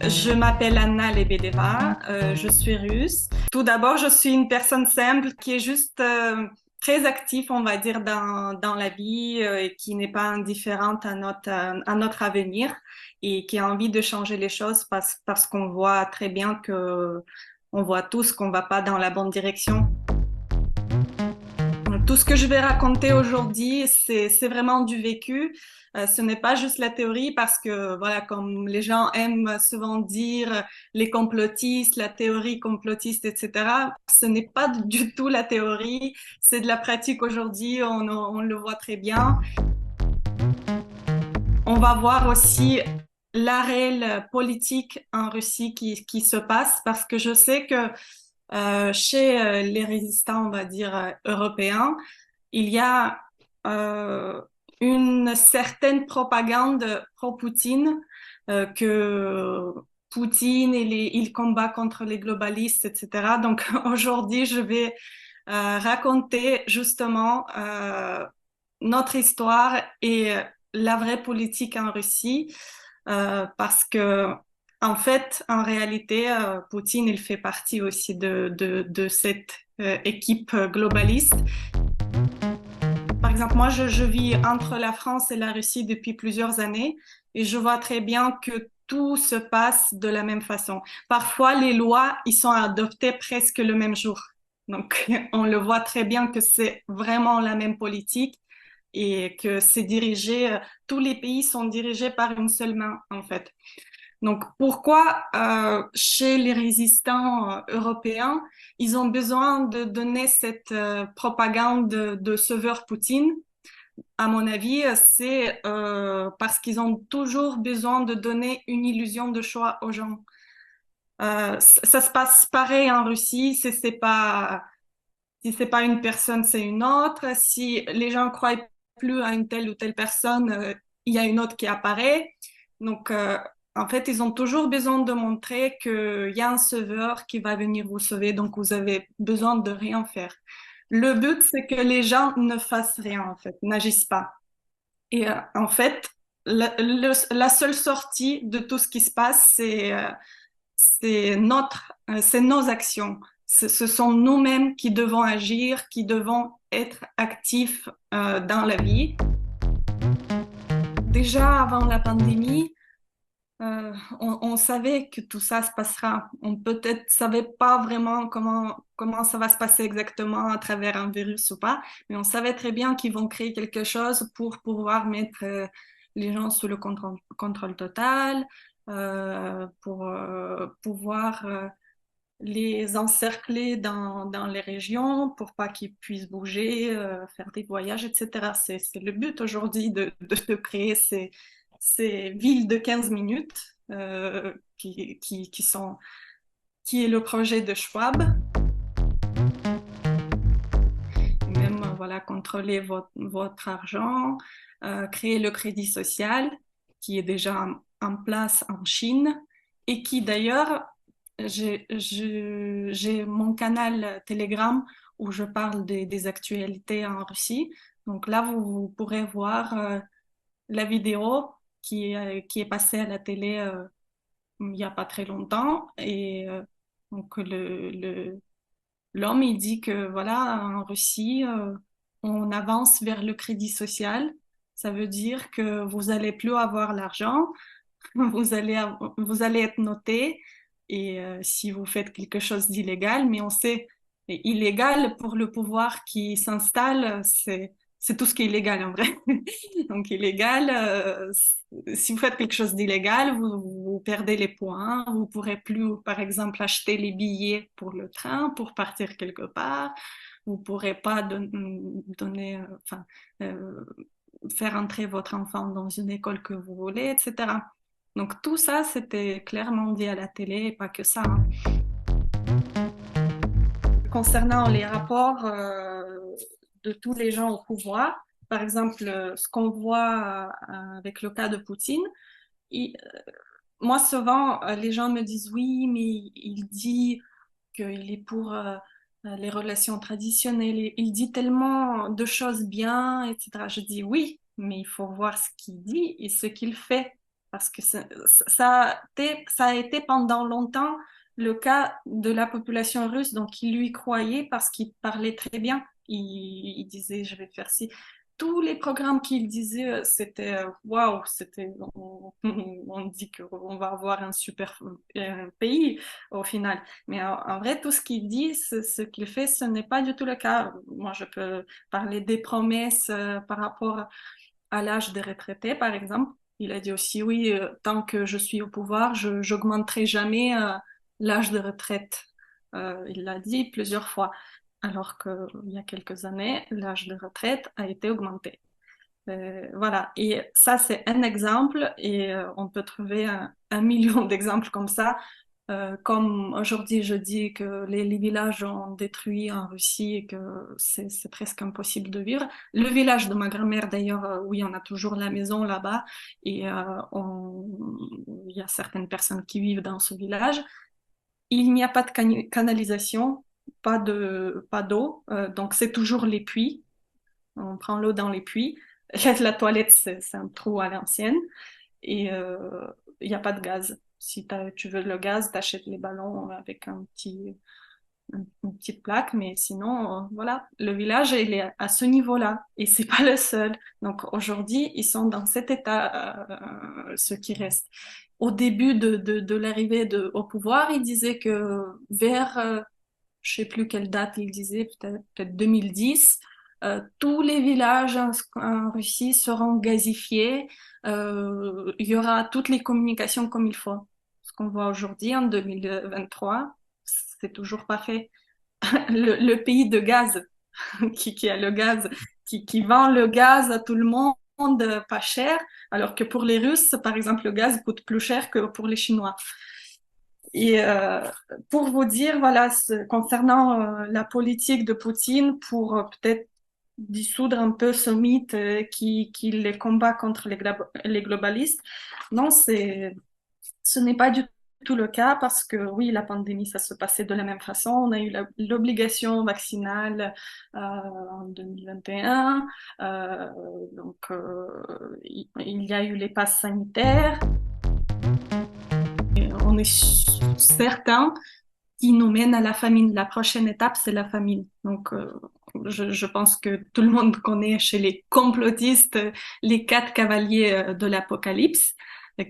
Je m'appelle Anna Lebedeva, je suis russe. Tout d'abord, je suis une personne simple qui est juste très active, on va dire, dans la vie et qui n'est pas indifférente à notre avenir et qui a envie de changer les choses parce qu'on voit très bien que on voit tous qu'on va pas dans la bonne direction. Tout ce que je vais raconter aujourd'hui, c'est vraiment du vécu. Ce n'est pas juste la théorie parce que, voilà, comme les gens aiment souvent dire, les complotistes, la théorie complotiste, etc., ce n'est pas du tout la théorie, c'est de la pratique aujourd'hui, on le voit très bien. On va voir aussi la réelle politique en Russie qui se passe parce que je sais que chez les résistants, on va dire, européens, il y a euh, une certaine propagande pro-Poutine que Poutine, il combat contre les globalistes, etc. Donc aujourd'hui, je vais raconter justement notre histoire et la vraie politique en Russie, parce que en fait, en réalité, Poutine, il fait partie aussi de cette équipe globaliste. Par exemple, moi, je vis entre la France et la Russie depuis plusieurs années et je vois très bien que tout se passe de la même façon. Parfois, les lois, ils sont adoptées presque le même jour. Donc, on le voit très bien que c'est vraiment la même politique et que c'est dirigé, tous les pays sont dirigés par une seule main, en fait. Donc, pourquoi chez les résistants européens, ils ont besoin de donner cette propagande de sauveur Poutine? À mon avis, c'est parce qu'ils ont toujours besoin de donner une illusion de choix aux gens. Ça se passe pareil en Russie, si c'est pas une personne, c'est une autre. Si les gens croient plus à une telle ou telle personne, il y a une autre qui apparaît. Donc, en fait, ils ont toujours besoin de montrer qu'il y a un sauveur qui va venir vous sauver, donc vous avez besoin de rien faire. Le but, c'est que les gens ne fassent rien, en fait, n'agissent pas. Et en fait, la seule sortie de tout ce qui se passe, c'est nos actions. Ce sont nous-mêmes qui devons agir, qui devons être actifs dans la vie. Déjà avant la pandémie, on savait que tout ça se passera. On peut-être savait pas vraiment comment ça va se passer exactement à travers un virus ou pas, mais on savait très bien qu'ils vont créer quelque chose pour pouvoir mettre les gens sous le contrôle total, pour pouvoir les encercler dans les régions pour pas qu'ils puissent bouger, faire des voyages, etc. C'est le but aujourd'hui de créer ces villes de 15 minutes qui est le projet de Schwab. Même, voilà, contrôler votre argent, créer le crédit social qui est déjà en place en Chine et qui d'ailleurs j'ai mon canal Telegram où je parle des actualités en Russie. Donc là, vous pourrez voir la vidéo qui est passée à la télé il n'y a pas très longtemps. Et donc l'homme, il dit que voilà, en Russie, on avance vers le crédit social. Ça veut dire que vous allez plus avoir l'argent, vous allez être noté et si vous faites quelque chose d'illégal, mais on sait, illégal pour le pouvoir qui s'installe, c'est tout ce qui est illégal en vrai. Donc illégal, si vous faites quelque chose d'illégal, vous perdez les points, vous pourrez plus, par exemple, acheter les billets pour le train pour partir quelque part, vous pourrez pas donner, enfin, euh, faire entrer votre enfant dans une école que vous voulez, etc. Donc tout ça, c'était clairement dit à la télé et pas que ça, hein. Concernant les rapports de tous les gens au pouvoir, par exemple, ce qu'on voit avec le cas de Poutine, il- moi souvent, les gens me disent oui, mais il dit qu'il est pour les relations traditionnelles, il dit tellement de choses bien, etc. Je dis oui, mais il faut voir ce qu'il dit et ce qu'il fait. parce que ça a été pendant longtemps le cas de la population russe, donc ils lui croyaient parce qu'il parlait très bien. Il disait, je vais faire ci. Tous les programmes qu'il disait, c'était waouh, on dit qu'on va avoir un super pays au final. Mais en vrai, tout ce qu'il dit, ce qu'il fait, ce n'est pas du tout le cas. Moi, je peux parler des promesses par rapport à l'âge des retraités, par exemple. Il a dit aussi, oui, tant que je suis au pouvoir, je n'augmenterai jamais l'âge de retraite. Il l'a dit plusieurs fois, alors qu'il y a quelques années, l'âge de retraite a été augmenté. Voilà, et ça c'est un exemple et on peut trouver un million d'exemples comme ça. Comme aujourd'hui je dis que les villages ont détruit en Russie et que c'est presque impossible de vivre. Le village de ma grand-mère d'ailleurs, oui, on a toujours la maison là-bas et il y a certaines personnes qui vivent dans ce village. Il n'y a pas de canalisation, pas d'eau, donc c'est toujours les puits. On prend l'eau dans les puits. La toilette, c'est un trou à l'ancienne. Et il n'y a pas de gaz. Si tu veux le gaz, tu achètes les ballons avec une petite plaque. Mais sinon, voilà, le village, il est à ce niveau-là. Et c'est pas le seul. Donc aujourd'hui, ils sont dans cet état, ceux qui restent. Au début de l'arrivée au pouvoir, ils disaient que vers je sais plus quelle date il disait, peut-être 2010. Tous les villages en Russie seront gazifiés. Il y aura toutes les communications comme il faut. Ce qu'on voit aujourd'hui en 2023, c'est toujours pas fait. Le pays de gaz, qui a le gaz, qui vend le gaz à tout le monde pas cher, alors que pour les Russes, par exemple, le gaz coûte plus cher que pour les Chinois. Et pour vous dire, voilà, concernant la politique de Poutine, pour peut-être dissoudre un peu ce mythe qui les combat contre les globalistes, non, ce n'est pas du tout le cas parce que oui, la pandémie, ça se passait de la même façon. On a eu l'obligation vaccinale en 2021, donc il y a eu les passes sanitaires. On est certain qui nous mène à la famine. La prochaine étape, c'est la famine. Donc, je pense que tout le monde connaît chez les complotistes les quatre cavaliers de l'Apocalypse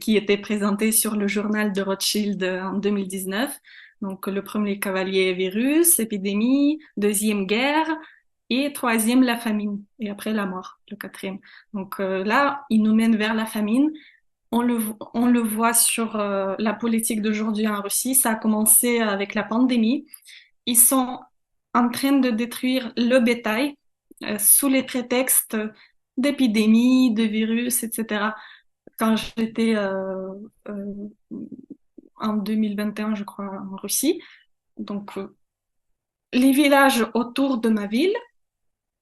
qui étaient présentés sur le journal de Rothschild en 2019. Donc, le premier cavalier, virus, épidémie, deuxième guerre et troisième, la famine. Et après, la mort, le quatrième. Donc là, il nous mène vers la famine. On le voit sur la politique d'aujourd'hui en Russie. Ça a commencé avec la pandémie. Ils sont en train de détruire le bétail sous les prétextes d'épidémies, de virus, etc. Quand j'étais euh, en 2021, je crois, en Russie, donc les villages autour de ma ville,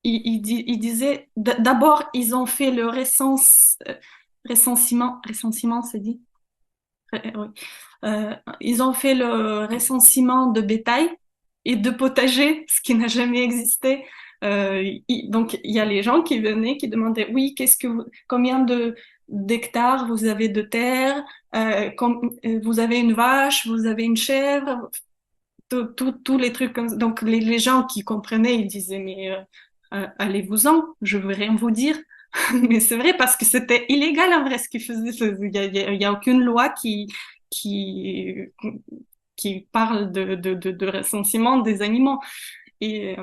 ils disaient, d'abord, ils ont fait le recensement, c'est dit? Oui. Ils ont fait le recensement de bétail et de potager, ce qui n'a jamais existé. Donc, il y a les gens qui venaient, qui demandaient, oui, combien d'hectares vous avez de terre, vous avez une vache, vous avez une chèvre, tous les trucs comme ça. Donc, les gens qui comprenaient, ils disaient, mais allez-vous-en, je veux rien vous dire. Mais c'est vrai parce que c'était illégal en vrai ce qu'ils faisaient. Il y a aucune loi qui, qui parle de recensement des animaux. Et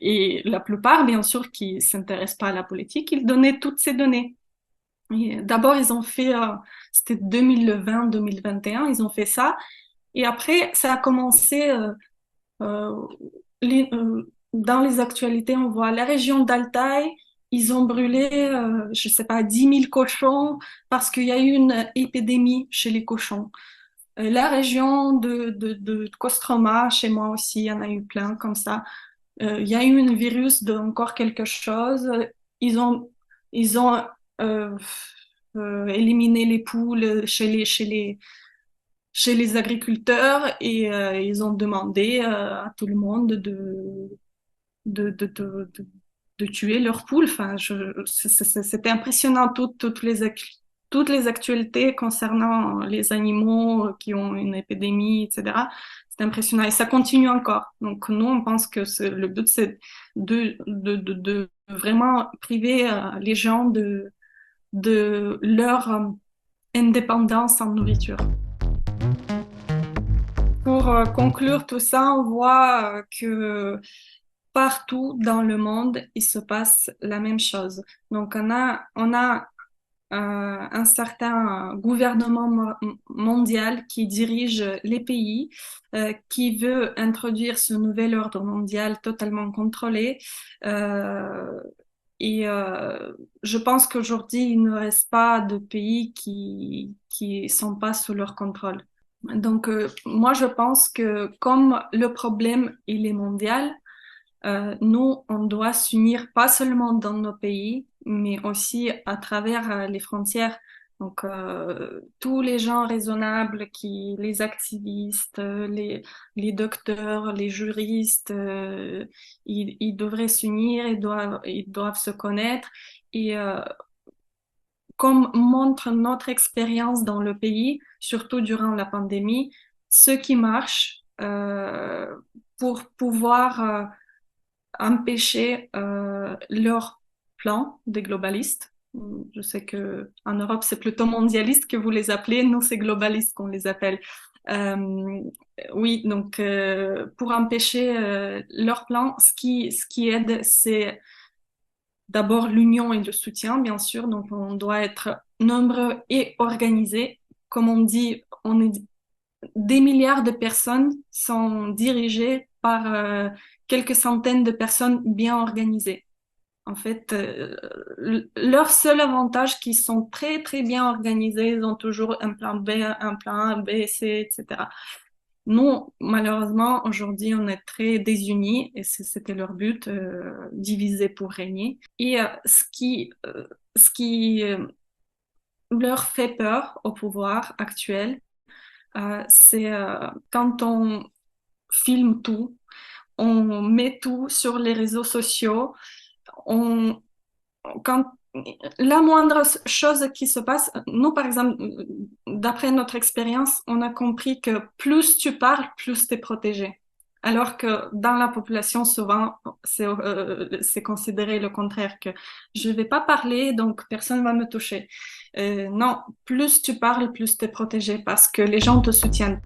et la plupart, bien sûr, qui s'intéressent pas à la politique, ils donnaient toutes ces données. D'abord, ils ont fait, c'était 2020, 2021, ils ont fait ça. Et après, ça a commencé euh, dans les actualités, on voit la région d'Altaï, ils ont brûlé, je sais pas, 10 000 cochons parce qu'il y a eu une épidémie chez les cochons. La région de Kostroma, chez moi aussi, il y en a eu plein comme ça. Il y a eu un virus de encore quelque chose. Ils ont, ils ont euh, éliminé les poules chez les agriculteurs et ils ont demandé à tout le monde de, de, de, de, de tuer leurs poules. Enfin, c'était impressionnant, toutes les toutes les actualités concernant les animaux qui ont une épidémie, etc. C'est impressionnant et ça continue encore. Donc nous, on pense que le but, c'est de vraiment priver les gens de leur indépendance en nourriture. Pour conclure tout ça, on voit que partout dans le monde, il se passe la même chose. Donc on a un certain gouvernement mondial qui dirige les pays, qui veut introduire ce nouvel ordre mondial totalement contrôlé. Euh, je pense qu'aujourd'hui, il ne reste pas de pays qui sont pas sous leur contrôle. Donc, moi, je pense que comme le problème, il est mondial, nous, on doit s'unir pas seulement dans nos pays, mais aussi à travers les frontières. Donc, tous les gens raisonnables, les activistes, les docteurs, les juristes, ils devraient s'unir, ils doivent se connaître. Et comme montre notre expérience dans le pays, surtout durant la pandémie, ce qui marche pour pouvoir empêcher leur plan des globalistes. Je sais que en Europe, c'est plutôt mondialiste que vous les appelez. Nous, c'est globaliste qu'on les appelle. Euh, oui, donc pour empêcher leur plan, ce qui aide, c'est d'abord l'union et le soutien, bien sûr. Donc, on doit être nombreux et organisés. Comme on dit, des milliards de personnes sont dirigées par quelques centaines de personnes bien organisées. En fait, leur seul avantage, qu'ils sont très, très bien organisés, ils ont toujours un plan B, un plan A, B, C, etc. Nous, malheureusement, aujourd'hui, on est très désunis et c'était leur but, diviser pour régner. Et ce qui leur fait peur au pouvoir actuel, c'est quand on filme tout, on met tout sur les réseaux sociaux, on, quand la moindre chose qui se passe, nous par exemple, d'après notre expérience, on a compris que plus tu parles, plus tu es protégé. Alors que dans la population, souvent, c'est considéré le contraire, que je vais pas parler, donc personne va me toucher. Non, plus tu parles, plus tu es protégé parce que les gens te soutiennent.